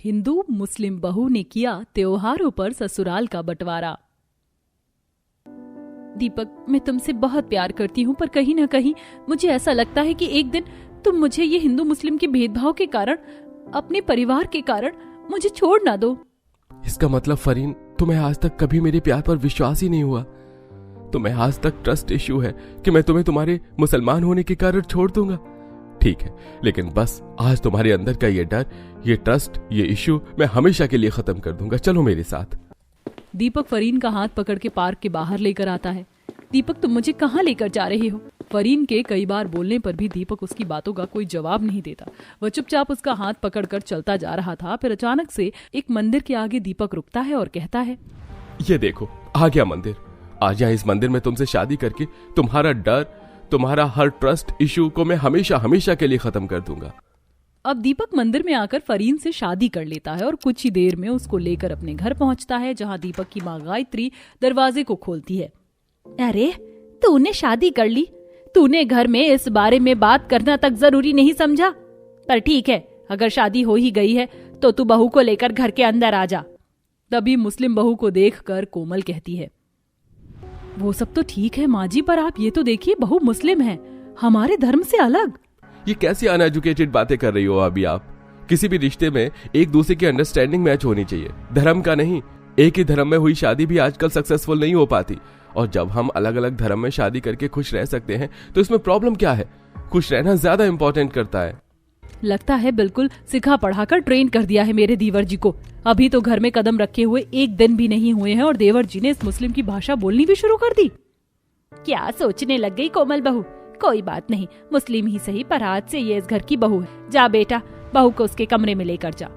हिंदू मुस्लिम बहू ने किया त्योहारों पर ससुराल का बंटवारा। दीपक, मैं तुमसे बहुत प्यार करती हूँ, पर कहीं ना कहीं मुझे ऐसा लगता है कि एक दिन तुम मुझे ये हिंदू मुस्लिम के भेदभाव के कारण, अपने परिवार के कारण मुझे छोड़ ना दो। इसका मतलब फरीन, तुम्हें आज तक कभी मेरे प्यार पर विश्वास ही नहीं हुआ। तुम्हें आज तक ट्रस्ट इश्यू है कि मैं तुम्हें तुम्हारे मुसलमान होने के कारण छोड़ दूंगा। ठीक है, लेकिन बस आज तुम्हारे अंदर का ये डर, ये ट्रस्ट, ये इश्यू मैं हमेशा के लिए खत्म कर दूंगा। चलो मेरे साथ। दीपक फरीन का हाथ पकड़ के पार्क के बाहर लेकर आता है। दीपक, तुम मुझे कहाँ लेकर जा रहे हो? फरीन के कई बार बोलने पर भी दीपक उसकी बातों का कोई जवाब नहीं देता। वह चुपचाप उसका हाथ पकड़कर चलता जा रहा था। फिर अचानक से एक मंदिर के आगे दीपक रुकता है और कहता है, ये देखो, आ गया मंदिर। आज यहाँ इस मंदिर में तुमसे शादी करके तुम्हारा डर, तुम्हारा हर ट्रस्ट इश्यू को मैं हमेशा हमेशा के लिए खत्म कर दूंगा। अब दीपक मंदिर में आकर फरीन से शादी कर लेता है और कुछ ही देर में उसको लेकर अपने घर पहुंचता है, जहां दीपक की माँ गायत्री दरवाजे को खोलती है। अरे, तूने शादी कर ली? तूने घर में इस बारे में बात करना तक जरूरी नहीं समझा? पर ठीक है, अगर शादी हो ही गई है तो तू बहू को लेकर घर के अंदर आ जा। तभी मुस्लिम बहू को देखकर कोमल कहती है, वो सब तो ठीक है माँ जी, पर आप ये तो देखिए, बहू मुस्लिम है, हमारे धर्म से अलग। ये कैसी अनएजुकेटेड बातें कर रही हो अभी आप? किसी भी रिश्ते में एक दूसरे की अंडरस्टैंडिंग मैच होनी चाहिए, धर्म का नहीं। एक ही धर्म में हुई शादी भी आजकल सक्सेसफुल नहीं हो पाती, और जब हम अलग अलग धर्म में शादी करके खुश रह सकते हैं तो इसमें प्रॉब्लम क्या है? खुश रहना ज्यादा इंपॉर्टेंट करता है। लगता है बिल्कुल सिखा पढ़ाकर ट्रेन कर दिया है मेरे देवर जी को। अभी तो घर में कदम रखे हुए एक दिन भी नहीं हुए हैं और देवर जी ने इस मुस्लिम की भाषा बोलनी भी शुरू कर दी। क्या सोचने लग गई कोमल बहू? कोई बात नहीं, मुस्लिम ही सही, पर आज से ये इस घर की बहू है। जा बेटा, बहू को उसके कमरे में लेकर जा।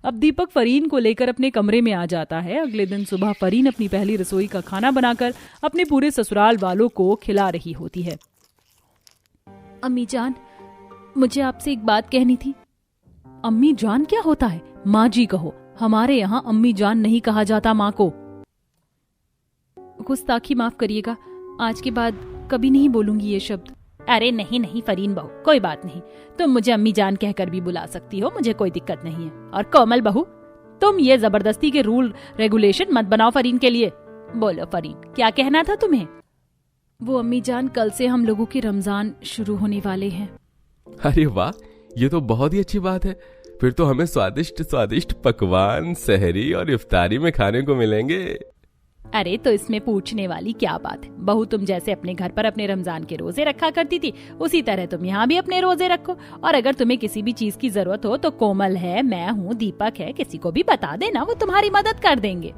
अब दीपक फरीन को लेकर अपने कमरे में आ जाता है। अगले दिन सुबह फरीन अपनी पहली रसोई का खाना बनाकर अपने पूरे ससुराल वालों को खिला रही होती है। अम्मी जान, मुझे आपसे एक बात कहनी थी। अम्मी जान क्या होता है? माँ जी कहो। हमारे यहाँ अम्मी जान नहीं कहा जाता माँ को। गुस्ताखी माफ करिएगा, आज के बाद कभी नहीं बोलूंगी ये शब्द। अरे नहीं नहीं फरीन बहू, कोई बात नहीं, तुम मुझे अम्मी जान कहकर भी बुला सकती हो, मुझे कोई दिक्कत नहीं है। और कोमल बहू, तुम ये जबरदस्ती के रूल रेगुलेशन मत बनाओ फरीन के लिए। बोलो फरीन, क्या कहना था तुम्हें? वो अम्मी जान, कल से हम लोगों के रमजान शुरू होने वाले हैं। अरे वाह, ये तो बहुत ही अच्छी बात है। फिर तो हमें स्वादिष्ट स्वादिष्ट पकवान सहरी और इफ्तारी में खाने को मिलेंगे। अरे तो इसमें पूछने वाली क्या बात है? बहू, तुम जैसे अपने घर पर अपने रमजान के रोजे रखा करती थी, उसी तरह तुम यहाँ भी अपने रोजे रखो। और अगर तुम्हें किसी भी चीज की जरूरत हो तो कोमल है, मैं हूँ, दीपक है, किसी को भी बता देना, वो तुम्हारी मदद कर देंगे।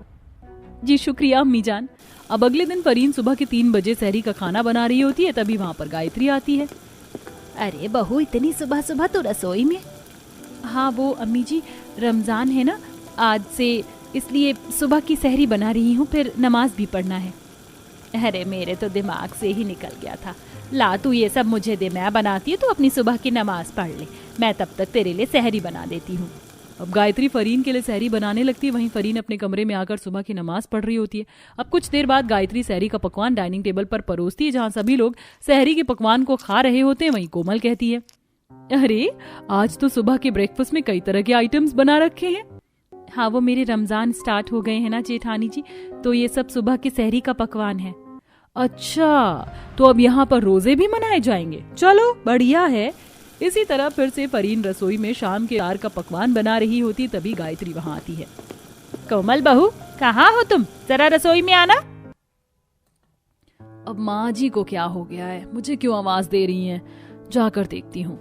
जी शुक्रिया अम्मी जान। अब अगले दिन फरीन सुबह के 3 बजे सहरी का खाना बना रही होती है, तभी वहाँ पर गायत्री आती है। अरे बहू, इतनी सुबह सुबह तो रसोई में? हाँ वो अम्मी जी, रमजान है ना आज से, इसलिए सुबह की सहरी बना रही हूँ, फिर नमाज भी पढ़ना है। अरे मेरे तो दिमाग से ही निकल गया था। ला तू ये सब मुझे दे, मैं बनाती हूँ, तो अपनी सुबह की नमाज पढ़ ले, मैं तब तक तेरे लिए सहरी बना देती हूँ। अब गायत्री फरीन के लिए सहरी बनाने लगती है, वहीं फरीन अपने कमरे में आकर सुबह की नमाज पढ़ रही होती है। अब कुछ देर बाद गायत्री सहरी का पकवान डाइनिंग टेबल पर परोसती है, जहाँ सभी लोग सहरी के पकवान को खा रहे होते हैं। वहीं कोमल कहती है, अरे आज तो सुबह के ब्रेकफास्ट में कई तरह के आइटम्स बना रखे हैं। हाँ वो मेरे रमजान स्टार्ट हो गए हैं ना जेठानी जी, तो ये सब सुबह की सहरी का पकवान है। अच्छा, तो अब यहाँ पर रोजे भी मनाए जाएंगे, चलो बढ़िया है। इसी तरह फिर से फरीन रसोई में शाम के 4 का पकवान बना रही होती, तभी गायत्री वहाँ आती है। कोमल बहू, कहाँ हो तुम? जरा रसोई में आना। अब माँ जी को क्या हो गया है, मुझे क्यों आवाज दे रही हैं? जाकर देखती हूँ।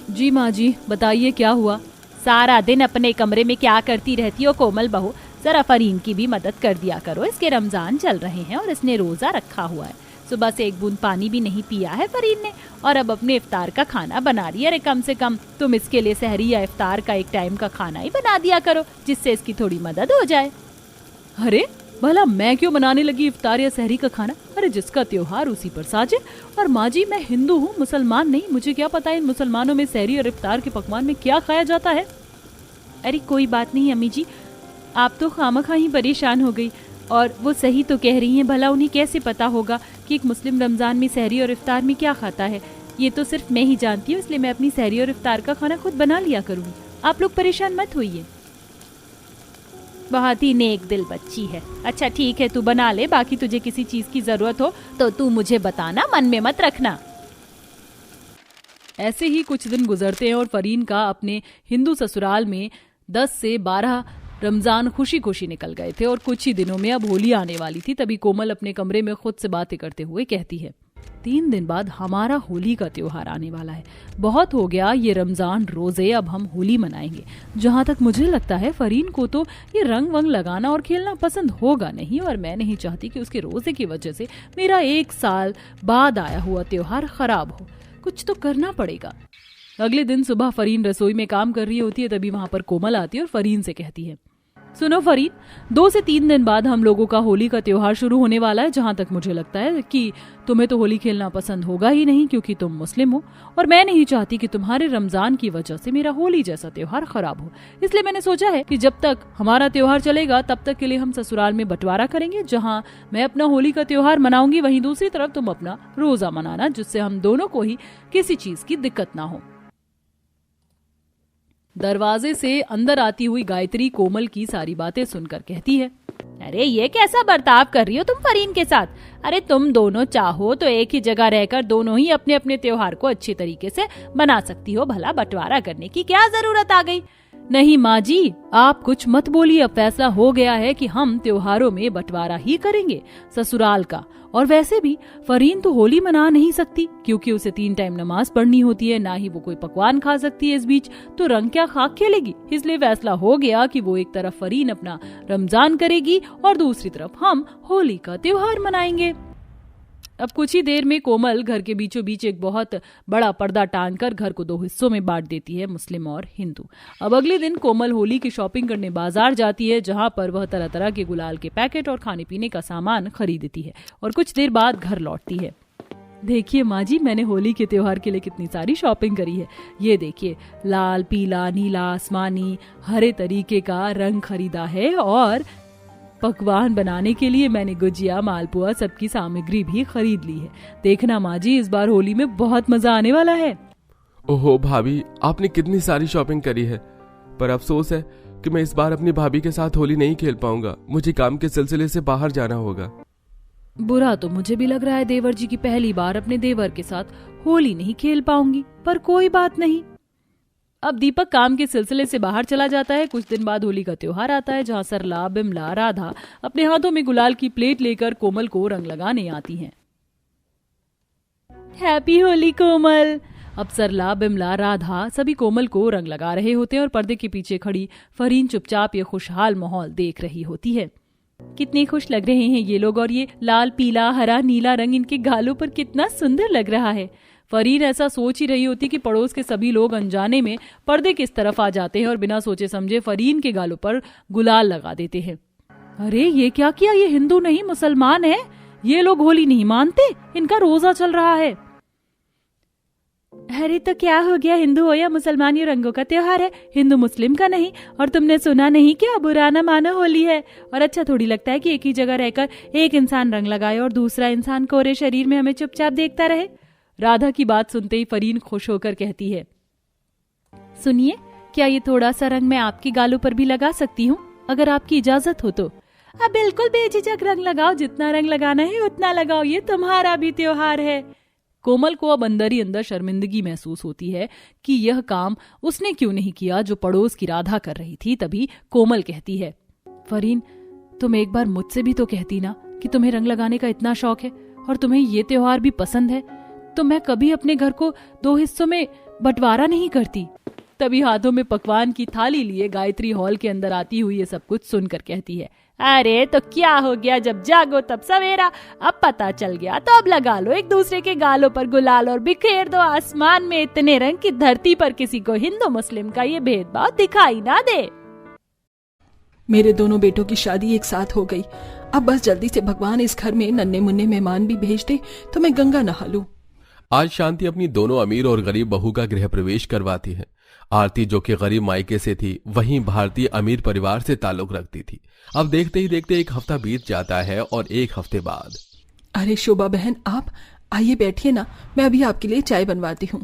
जी माँ जी, बताइए क्या हुआ? सारा दिन अपने कमरे में क्या करती रहती हो कोमल बहू? जरा फरीन की भी मदद कर दिया करो, इसके रमजान चल रहे हैं और इसने रोजा रखा हुआ है। सुबह से एक बूंद पानी भी नहीं पिया है फरीन ने, और अब अपने इफ्तार का खाना बना रही है। अरे कम से कम तुम इसके लिए सहरी या इफ्तार का एक टाइम का खाना ही बना दिया करो, जिससे इसकी थोड़ी मदद हो जाए। अरे भला मैं क्यों बनाने लगी इफ्तार या सहरी का खाना? अरे जिसका त्योहार उसी पर साजे। और माँ जी, मैं हिंदू हूँ, मुसलमान नहीं, मुझे क्या पता इन मुसलमानों में सहरी और इफ्तार के पकवान में क्या खाया जाता है। अरे कोई बात नहीं अम्मी जी, आप तो खामखा ही परेशान हो गई, और वो सही तो कह रही हैं। भला उन्हें कैसे पता होगा कि एक मुस्लिम रमजान में सहरी और इफ्तार में क्या खाता है? ये तो सिर्फ मैं ही जानती हूँ, इसलिए मैं अपनी सहरी और इफ्तार का खाना खुद बना लिया करूँगी। आप लोग परेशान मत होइए। बहुत ही नेक दिल बच्ची है। अच्छा ठीक है, तू बना ले, बाकी तुझे किसी चीज की जरूरत हो तो तू मुझे बताना, मन में मत रखना। ऐसे ही कुछ दिन गुजरते हैं और फरीन का अपने हिंदू ससुराल में 10 से 12 रमजान खुशी खुशी निकल गए थे और कुछ ही दिनों में अब होली आने वाली थी। तभी कोमल अपने कमरे में खुद से बातें करते हुए कहती है, 3 दिन बाद हमारा होली का त्योहार आने वाला है। बहुत हो गया ये रमजान रोजे, अब हम होली मनाएंगे। जहाँ तक मुझे लगता है फरीन को तो ये रंग वंग लगाना और खेलना पसंद होगा नहीं, और मैं नहीं चाहती कि उसके रोजे की वजह से मेरा 1 साल बाद आया हुआ त्योहार खराब हो। कुछ तो करना पड़ेगा। अगले दिन सुबह फरीन रसोई में काम कर रही होती है, तभी वहां पर कोमल आती है और फरीन से कहती है, सुनो फरीन, 2 से 3 दिन बाद हम लोगों का होली का त्योहार शुरू होने वाला है। जहां तक मुझे लगता है कि तुम्हें तो होली खेलना पसंद होगा ही नहीं, क्योंकि तुम मुस्लिम हो, और मैं नहीं चाहती कि तुम्हारे रमजान की वजह से मेरा होली जैसा त्योहार खराब हो। इसलिए मैंने सोचा है कि जब तक हमारा त्योहार चलेगा तब तक के लिए हम ससुराल में बंटवारा करेंगे। जहाँ मैं अपना होली का त्योहार मनाऊंगी, वहीं दूसरी तरफ तुम अपना रोजा मनाना, जिससे हम दोनों को ही किसी चीज की दिक्कत ना हो। दरवाजे से अंदर आती हुई गायत्री कोमल की सारी बातें सुनकर कहती है, अरे ये कैसा बर्ताव कर रही हो तुम फरीन के साथ? अरे तुम दोनों चाहो तो एक ही जगह रहकर दोनों ही अपने अपने त्योहार को अच्छी तरीके से मना सकती हो, भला बंटवारा करने की क्या जरूरत आ गई? नहीं माँ जी, आप कुछ मत बोलिए। अब फैसला हो गया है कि हम त्योहारों में बंटवारा ही करेंगे ससुराल का। और वैसे भी फरीन तो होली मना नहीं सकती, क्योंकि उसे 3 टाइम नमाज पढ़नी होती है, ना ही वो कोई पकवान खा सकती है इस बीच, तो रंग क्या खाक खेलेगी। इसलिए फैसला हो गया कि वो एक तरफ फरीन अपना रमजान करेगी और दूसरी तरफ हम होली का त्योहार मनाएंगे। अब कुछ ही देर में कोमल घर के बीचों बीच एक बहुत बड़ा पर्दा टांगकर घर को 2 हिस्सों में बांट देती है, मुस्लिम और हिंदू। अब अगले दिन कोमल होली की शॉपिंग करने बाजार जाती है, जहां पर वह तरह तरह के गुलाल के पैकेट और खाने पीने का सामान खरीदती है और कुछ देर बाद घर लौटती है। देखिए माँ जी, मैंने होली के त्योहार के लिए कितनी सारी शॉपिंग करी है। ये देखिए, लाल, पीला, नीला, आसमानी, हरे तरीके का रंग खरीदा है, और पकवान बनाने के लिए मैंने गुजिया, मालपुआ, सबकी सामग्री भी खरीद ली है। देखना माँ जी, इस बार होली में बहुत मजा आने वाला है। ओहो भाभी, आपने कितनी सारी शॉपिंग करी है, पर अफसोस है कि मैं इस बार अपनी भाभी के साथ होली नहीं खेल पाऊंगा। मुझे काम के सिलसिले से बाहर जाना होगा। बुरा तो मुझे भी लग रहा है देवर जी की पहली बार अपने देवर के साथ होली नहीं खेल पाऊंगी, पर कोई बात नहीं। अब दीपक काम के सिलसिले से बाहर चला जाता है। कुछ दिन बाद होली का त्योहार आता है, जहाँ सरला, बिमला, राधा अपने हाथों में गुलाल की प्लेट लेकर कोमल को रंग लगाने आती हैं। हैप्पी होली कोमल। अब सरला, बिमला, राधा सभी कोमल को रंग लगा रहे होते हैं और पर्दे के पीछे खड़ी फरीन चुपचाप ये खुशहाल माहौल देख रही होती है। कितने खुश लग रहे हैं ये लोग, और ये लाल, पीला, हरा, नीला रंग इनके गालों पर कितना सुंदर लग रहा है। फरीन ऐसा सोच ही रही होती कि पड़ोस के सभी लोग अनजाने में पर्दे किस तरफ आ जाते हैं और बिना सोचे समझे फरीन के गालों पर गुलाल लगा देते हैं। अरे ये क्या किया, ये हिंदू नहीं मुसलमान है, ये लोग होली नहीं मानते, इनका रोजा चल रहा है। अरे तो क्या हो गया, हिंदू हो या मुसलमान, ये रंगों का त्योहार है, हिंदू मुस्लिम का नहीं। और तुमने सुना नहीं क्या, बुरा ना मानो होली है। और अच्छा थोड़ी लगता है कि एक ही जगह रहकर एक इंसान रंग लगाए और दूसरा इंसान कोरे शरीर में हमें चुपचाप देखता रहे। राधा की बात सुनते ही फरीन खुश होकर कहती है, सुनिए, क्या ये थोड़ा सा रंग मैं आपकी गालों पर भी लगा सकती हूँ, अगर आपकी इजाजत हो तो? अब बिल्कुल बेझिझक रंग लगाओ, जितना रंग लगाना है उतना लगाओ, ये तुम्हारा भी त्योहार है। कोमल को अब अंदर ही अंदर शर्मिंदगी महसूस होती है कि यह काम उसने क्यों नहीं किया जो पड़ोस की राधा कर रही थी। तभी कोमल कहती है, फरीन, तुम एक बार मुझसे भी तो कहती ना कि तुम्हें रंग लगाने का इतना शौक है और तुम्हें ये त्योहार भी पसंद है, तो मैं कभी अपने घर को 2 हिस्सों में बंटवारा नहीं करती। तभी हाथों में पकवान की थाली लिए गायत्री हॉल के अंदर आती हुई ये सब कुछ सुनकर कहती है, अरे तो क्या हो गया, जब जागो तब सवेरा। अब पता चल गया तो अब लगा लो एक दूसरे के गालों पर गुलाल और बिखेर दो आसमान में इतने रंग की धरती पर किसी को हिंदू मुस्लिम का ये भेदभाव दिखाई ना दे। मेरे दोनों बेटों की शादी एक साथ हो गई। अब बस जल्दी से भगवान इस घर में नन्हे मुन्ने मेहमान भी भेज दे तो मैं गंगा नहा लूं। आज शांति अपनी दोनों अमीर और गरीब बहू का गृह प्रवेश करवाती है। आरती जो कि गरीब मायके से थी, वहीं भारतीय अमीर परिवार से ताल्लुक रखती थी। अब देखते ही देखते 1 हफ्ता बीत जाता है और 1 हफ्ते बाद, अरे शोभा बहन, आप आइए बैठिए ना, मैं अभी आपके लिए चाय बनवाती हूँ।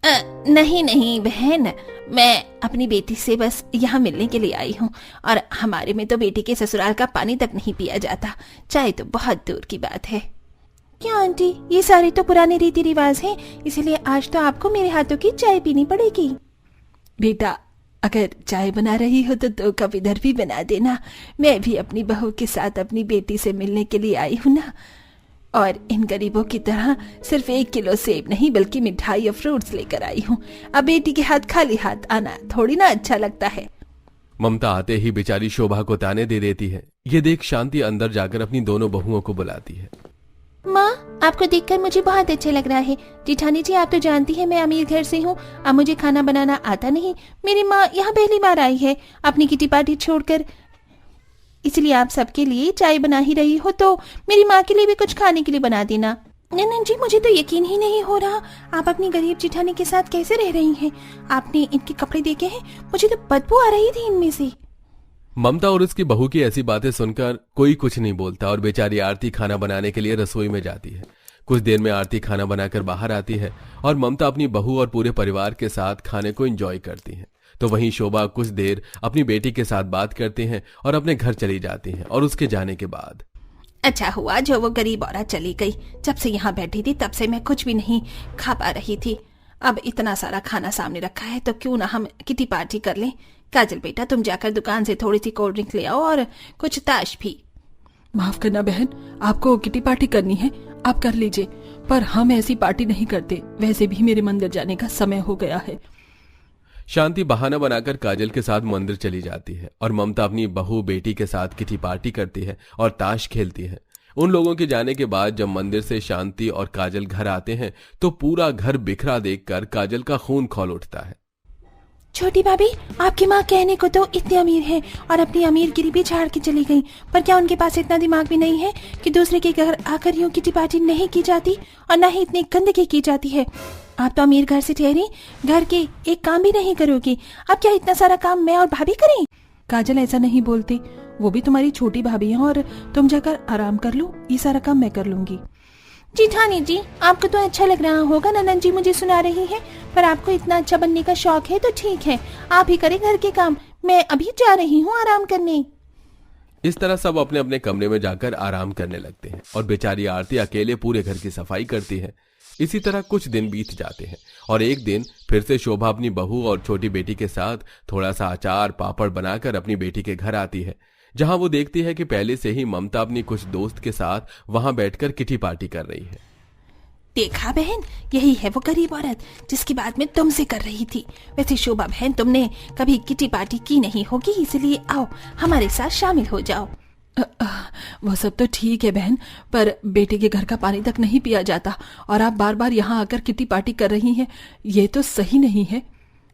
नहीं नहीं बहन, मैं अपनी बेटी से बस यहाँ मिलने के लिए आई हूँ। और हमारे में तो बेटी के ससुराल का पानी तक नहीं पिया जाता, चाय तो बहुत दूर की बात है। क्यों आंटी, ये सारे तो पुराने रीति रिवाज हैं, इसीलिए आज तो आपको मेरे हाथों की चाय पीनी पड़ेगी। बेटा, अगर चाय बना रही हो तो 2 कप इधर भी बना देना। मैं भी अपनी बहू के साथ अपनी बेटी से मिलने के लिए आई हूँ ना। और इन गरीबों की तरह सिर्फ 1 किलो सेब नहीं बल्कि मिठाई और फ्रूट्स लेकर आई हूँ। अब बेटी के हाथ खाली हाथ आना थोड़ी ना अच्छा लगता है। ममता आते ही बेचारी शोभा को ताने दे देती है। ये देख शांति अंदर जाकर अपनी दोनों बहुओं को बुलाती है। माँ, आपको देखकर मुझे बहुत अच्छा लग रहा है। जेठानी जी, आप तो जानती है मैं अमीर घर से हूँ, अब मुझे खाना बनाना आता नहीं। मेरी माँ यहाँ पहली बार आई है अपनी किटी पार्टी छोड़कर, इसलिए आप सबके लिए चाय बना ही रही हो तो मेरी माँ के लिए भी कुछ खाने के लिए बना देना। नहीं जी, मुझे तो यकीन ही नहीं हो रहा, आप अपनी गरीब जेठानी के साथ कैसे रह रही हैं? आपने इनके कपड़े देखे हैं? मुझे तो बदबू आ रही थी इनमें से। ममता और उसकी बहू की ऐसी बातें सुनकर कोई कुछ नहीं बोलता और बेचारी आरती खाना बनाने के लिए रसोई में जाती है। कुछ देर में आरती खाना बनाकर बाहर आती है और ममता अपनी बहू और पूरे परिवार के साथ खाने को एंजॉय करती है। तो वहीं शोभा कुछ देर अपनी बेटी के साथ बात करते हैं और अपने घर चली जाती हैं। और उसके जाने के बाद अच्छा हुआ जो वो गरीब औरत चली गई। जब से यहाँ बैठी थी तब से मैं कुछ भी नहीं खा पा रही थी। अब इतना सारा खाना सामने रखा है तो क्यों ना हम किटी पार्टी कर लें। काजल बेटा, तुम जाकर दुकान से थोड़ी सी कोल्ड ड्रिंक ले आओ और कुछ ताश भी। माफ करना बहन, आपको किटी पार्टी करनी है आप कर लीजिए, पर हम ऐसी पार्टी नहीं करते। वैसे भी मेरे मंदिर जाने का समय हो गया है। शांति बहाना बनाकर काजल के साथ मंदिर चली जाती है और ममता अपनी बहू बेटी के साथ किटी पार्टी करती है और ताश खेलती है। उन लोगों के जाने के बाद जब मंदिर से शांति और काजल घर आते हैं तो पूरा घर बिखरा देखकर काजल का खून खौल उठता है। छोटी भाभी, आपकी माँ कहने को तो इतनी अमीर है और अपनी अमीरगिरी भी झाड़ के चली गई, पर क्या उनके पास इतना दिमाग भी नहीं है कि दूसरे के घर आकर यूं किटी पार्टी नहीं की जाती और न ही इतनी गंदगी की जाती है। आप तो अमीर घर से ठहरी, घर के एक काम भी नहीं करोगी, अब क्या इतना सारा काम मैं और भाभी करें? काजल, ऐसा नहीं बोलती, वो भी तुम्हारी छोटी भाभी है और तुम जाकर आराम कर लो, ये सारा काम मैं कर लूंगी। जेठानी जी, आपको तो अच्छा लग रहा होगा, ननद जी मुझे सुना रही है, पर आपको इतना अच्छा बनने का शौक है तो ठीक है, आप ही करें घर के काम, मैं अभी जा रही हूँ आराम करने। इस तरह सब अपने अपने कमरे में जाकर आराम करने लगते हैं और बेचारी आरती अकेले पूरे घर की सफाई करती है। इसी तरह कुछ दिन बीत जाते हैं और एक दिन फिर से शोभा अपनी बहू और छोटी बेटी के साथ थोड़ा सा अचार पापड़ बनाकर अपनी बेटी के घर आती है, जहां वो देखती है कि पहले से ही ममता अपनी कुछ दोस्त के साथ वहां बैठकर किटी पार्टी कर रही है। देखा बहन, यही है वो गरीब औरत जिसकी बात मैं तुमसे कर रही थी। वैसे शोभा बहन, तुमने कभी किटी पार्टी की नहीं होगी, इसलिए आओ हमारे साथ शामिल हो जाओ। वो सब तो ठीक है बहन, पर बेटे के घर का पानी तक नहीं पिया जाता और आप बार बार यहाँ आकर किटी पार्टी कर रही हैं, ये तो सही नहीं है।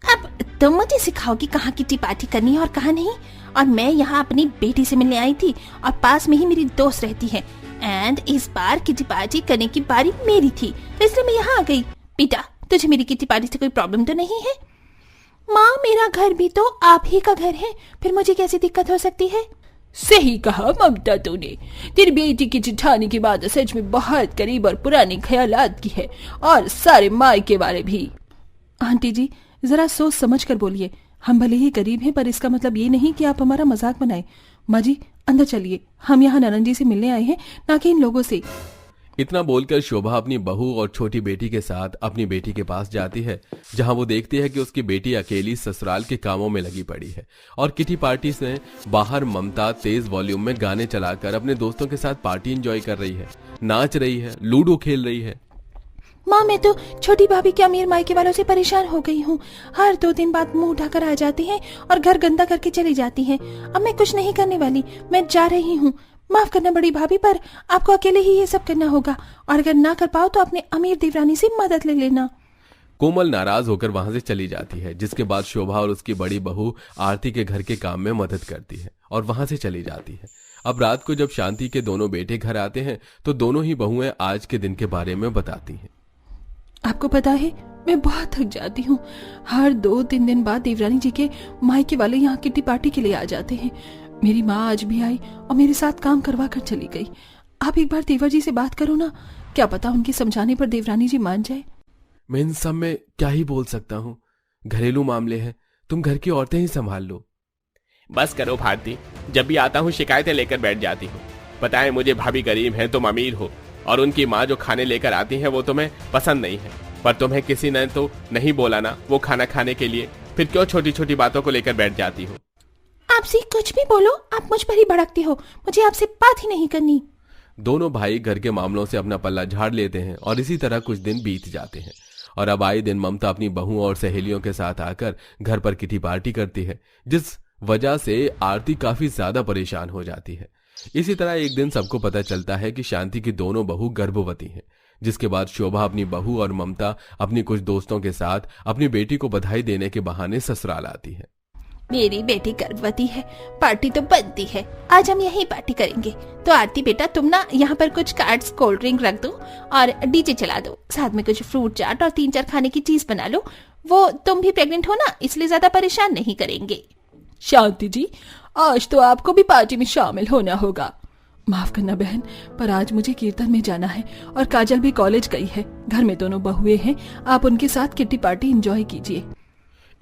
अब तुम मुझे सिखाओगी कहाँ किटी पार्टी करनी है और कहाँ नहीं। और मैं यहाँ अपनी बेटी से मिलने आई थी और पास में ही मेरी दोस्त रहती है, एंड इस बार किटी पार्टी करने की बारी मेरी थी, इसलिए मैं यहाँ आ गई। बेटा, तुझे मेरी किटी पार्टी से कोई प्रॉब्लम तो नहीं है? माँ, मेरा घर भी तो आप ही का घर है, फिर मुझे कैसी दिक्कत हो सकती है? सही कहा ममता तूने, तेरी बेटी की जेठानी की बात सच में बहुत करीब और पुराने ख्यालात की है, और सारे मायके वाले भी। आंटी जी, जरा सोच समझ कर बोलिए, हम भले ही गरीब हैं पर इसका मतलब ये नहीं कि आप हमारा मजाक बनाएं। माँ जी, अंदर चलिए, हम यहाँ ननन जी से मिलने आए हैं, ना कि इन लोगों से। इतना बोलकर शोभा अपनी बहू और छोटी बेटी के साथ अपनी बेटी के पास जाती है, जहां वो देखती है कि उसकी बेटी अकेली ससुराल के कामों में लगी पड़ी है और किटी पार्टी से बाहर ममता तेज वॉल्यूम में गाने चलाकर अपने दोस्तों के साथ पार्टी एंजॉय कर रही है, नाच रही है, लूडो खेल रही है। माँ, मैं तो छोटी भाभी के अमीर मायके वालों से परेशान हो गई हूँ। हर 2 दिन बाद मुंह उठाकर आ जाती हैं और घर गंदा करके चली जाती हैं। अब मैं कुछ नहीं करने वाली, मैं जा रही हूँ। माफ करना बड़ी भाभी, पर आपको अकेले ही ये सब करना होगा, और अगर ना कर पाओ तो अपने अमीर देवरानी से मदद ले लेना। कोमल नाराज होकर वहां से चली जाती है, जिसके बाद शोभा और उसकी बड़ी बहू आरती के घर के काम में मदद करती है और वहां से चली जाती है। अब रात को जब शांति के दोनों बेटे घर आते हैं तो दोनों ही बहुएं आज के दिन के बारे में बताती हैं। आपको पता है, मैं बहुत थक जाती हूँ। हर 2-3 दिन बाद देवरानी जी के मायके वाले यहाँ किटी पार्टी के लिए आ जाते हैं। मेरी माँ आज भी आई और मेरे साथ काम करवा कर चली गई। आप एक बार देवर जी से बात करो ना, क्या पता उनके समझाने पर देवरानी जी मान जाए। मैं इन सब में क्या ही बोल सकता हूँ, घरेलू मामले हैं, तुम घर की औरतें ही संभाल लो। बस करो भारती, जब भी आता हूँ शिकायतें लेकर बैठ जाती हो। पता है मुझे भाभी गरीब है, तुम अमीर हो, और उनकी माँ जो खाने लेकर आती है वो तुम्हें पसंद नहीं है, पर तुम्हें किसी ने तो नहीं बोला ना वो खाना खाने के लिए, फिर क्यों छोटी छोटी बातों को लेकर बैठ जाती हो। आपसे कुछ भी बोलो, आप मुझ पर ही भड़कते हो, मुझे आपसे बात ही नहीं करनी। दोनों भाई घर के मामलों से अपना पल्ला झाड़ लेते हैं और इसी तरह कुछ दिन बीत जाते हैं। और अब आए दिन ममता अपनी बहू और सहेलियों के साथ आकर घर पर किटी पार्टी करती है, जिस वजह से आरती काफी ज्यादा परेशान हो जाती है। इसी तरह एक दिन सबको पता चलता है कि शांति की दोनों बहू गर्भवती हैं, जिसके बाद शोभा अपनी बहू और ममता अपनी कुछ दोस्तों के साथ अपनी बेटी को बधाई देने के बहाने ससुराल आती है। मेरी बेटी गर्भवती है, पार्टी तो बनती है, आज हम यहीं पार्टी करेंगे। तो आरती बेटा, तुम ना यहाँ पर कुछ कार्ड्स, कोल्ड ड्रिंक रख दो और डीजे चला दो, साथ में कुछ फ्रूट चाट और 3-4 खाने की चीज बना लो। वो तुम भी प्रेग्नेंट हो ना, इसलिए ज्यादा परेशान नहीं करेंगे। शांति जी, आज तो आपको भी पार्टी में शामिल होना होगा। माफ करना बहन, पर आज मुझे कीर्तन में जाना है और काजल भी कॉलेज गई है। घर में दोनों बहुएं हैं, आप उनके साथ किट्टी पार्टी एंजॉय कीजिए।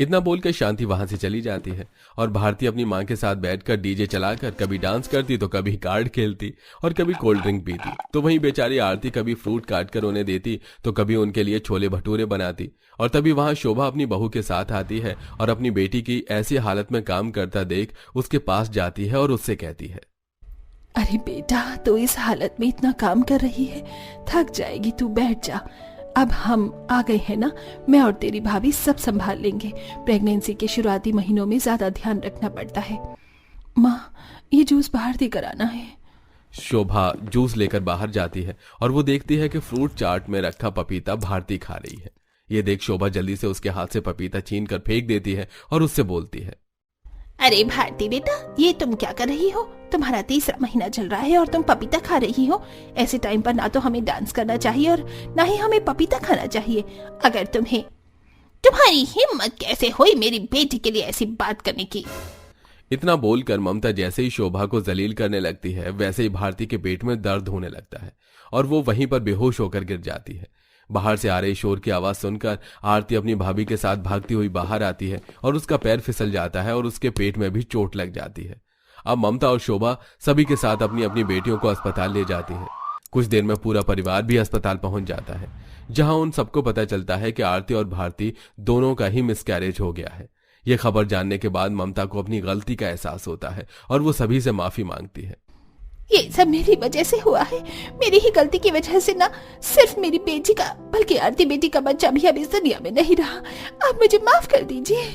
इतना बोलकर शांति वहां से चली जाती है और भारती अपनी मां के साथ बैठकर डीजे चलाकर कभी डांस करती तो कभी कार्ड खेलती और कभी कोल्ड ड्रिंक पीती। तो वहीं बेचारी आरती कभी फ्रूट काट कर उन्हें देती तो कभी उनके लिए छोले भटूरे बनाती। और तभी वहां शोभा अपनी बहू के साथ आती है और अपनी बेटी की ऐसी हालत में काम करता देख उसके पास जाती है और उससे कहती है, अरे बेटा, तो इस हालत में इतना काम कर रही है, थक जाएगी, तू बैठ जा। अब हम आ गए हैं ना, मैं और तेरी भाभी सब संभाल लेंगे। प्रेगनेंसी के शुरुआती महीनों में ज्यादा ध्यान रखना पड़ता है। माँ, ये जूस बाहर दे कर आना है। शोभा जूस लेकर बाहर जाती है और वो देखती है कि फ्रूट चाट में रखा पपीता भारती खा रही है। ये देख शोभा जल्दी से उसके हाथ से पपीता छीन कर फेंक देती है और उससे बोलती है, अरे भारती बेटा, ये तुम क्या कर रही हो? तुम्हारा 3रा महीना चल रहा है और तुम पपीता खा रही हो। ऐसे टाइम पर ना तो हमें डांस करना चाहिए और ना ही हमें पपीता खाना चाहिए। अगर तुम्हारी हिम्मत कैसे हुई मेरी बेटी के लिए ऐसी बात करने की? इतना बोलकर ममता जैसे ही शोभा को जलील करने लगती है, वैसे ही भारती के पेट में दर्द होने लगता है और वो वहीं पर बेहोश होकर गिर जाती है। बाहर से आ रही शोर की आवाज सुनकर आरती अपनी भाभी के साथ भागती हुई बाहर आती है और उसका पैर फिसल जाता है और उसके पेट में भी चोट लग जाती है। अब ममता और शोभा सभी के साथ अपनी अपनी बेटियों को अस्पताल ले जाती है। कुछ देर में पूरा परिवार भी अस्पताल पहुंच जाता है, जहां उन सबको पता चलता है कि आरती और भारती दोनों का ही मिसकैरेज हो गया है। ये खबर जानने के बाद ममता को अपनी गलती का एहसास होता है और वो सभी से माफी मांगती है। ये सब मेरी वजह से हुआ है, मेरी ही गलती की वजह से ना सिर्फ मेरी बेटी का बल्कि आरती बेटी का बच्चा भी अब इस दुनिया में नहीं रहा। आप मुझे माफ कर दीजिए।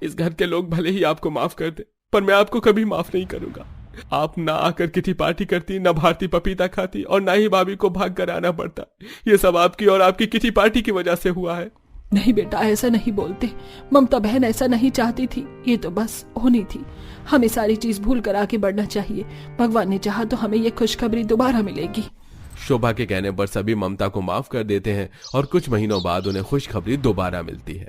इस घर के लोग भले ही आपको माफ कर दे, पर मैं आपको कभी माफ नहीं करूंगा। आप ना आकर किटी पार्टी करती, ना भारती पपीता खाती और ना ही भाभी को भाग कर आना पड़ता। ये सब आपकी और आपकी किटी पार्टी की वजह से हुआ है। नहीं बेटा, ऐसा नहीं बोलते। ममता बहन ऐसा नहीं चाहती थी, ये तो बस होनी थी। हमें सारी चीज भूल कर आगे बढ़ना चाहिए। भगवान ने चाहा तो हमें ये खुशखबरी दोबारा मिलेगी। शोभा के कहने पर सभी ममता को माफ कर देते हैं और कुछ महीनों बाद उन्हें खुशखबरी दोबारा मिलती है।